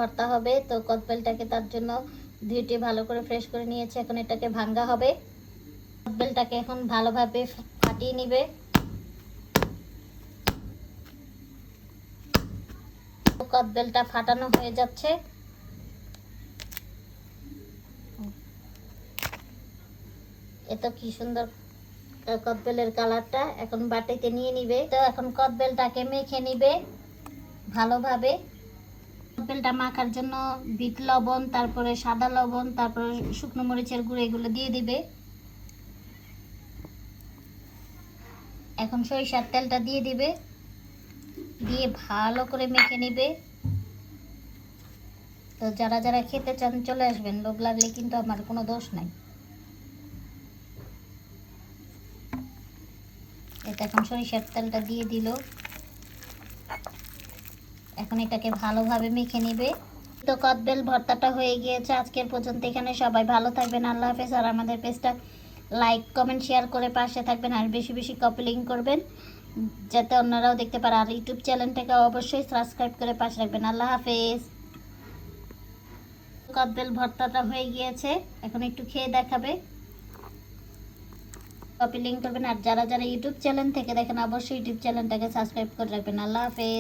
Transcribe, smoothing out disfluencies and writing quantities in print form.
ভর্তা হবে, তো কদবেলটাকে তার জন্য ধুয়ে ভালো করে ফ্রেশ করে নিয়েছে। এখন এটাকে ভাঙা হবে। কদবেলটাকে এখন ভালোভাবে ফাটিয়ে নিবে। কদবেলটা ফাটানো হয়ে যাচ্ছে। এত কি সুন্দর কদবেলের কালারটা। এখন বাটিতে নিয়ে নিবে। তো এখন কদবেলটাকে মেখে নিবে ভালোভাবে। কদবেলটা মাখার জন্য বিট লবণ, তারপরে সাদা লবণ, তারপরে শুকনো মরিচের গুঁড়ো এগুলো দিয়ে দিবে। এখন সরিষার তেলটা দিয়ে দিবে, দিয়ে ভালো করে মেখে নিবে। তো যারা যারা খেতে চান চলে আসবেন, লোভ লাগলে কিন্তু আমার কোনো দোষ নাই। এটা এখন সরিষার তেলটা দিয়ে দিল। এখন এটাকে ভালোভাবে মেখে নিবে। তো কদবেল ভর্তাটা হয়ে গিয়েছে। আজকের পর্যন্ত এখানে। সবাই ভালো থাকবেন। আল্লাহ হাফেজ। আর আমাদের পেজটা লাইক কমেন্ট শেয়ার করে পাশে থাকবেন, আর বেশি বেশি কপি লিঙ্ক করবেন যাতে অন্যরাও দেখতে পারে। আর ইউটিউব চ্যানেলটাকে অবশ্যই সাবস্ক্রাইব করে পাশে রাখবেন। আল্লাহ হাফেজ। কদবেল ভর্তাটা হয়ে গিয়েছে, এখন একটু খেয়ে দেখাবে। কপি লিঙ্ক করবেন। আর যারা যারা ইউটিউব চ্যানেল থেকে দেখেন অবশ্যই ইউটিউব চ্যানেলটাকে সাবস্ক্রাইব করে রাখবেন। আল্লাহ হাফেজ।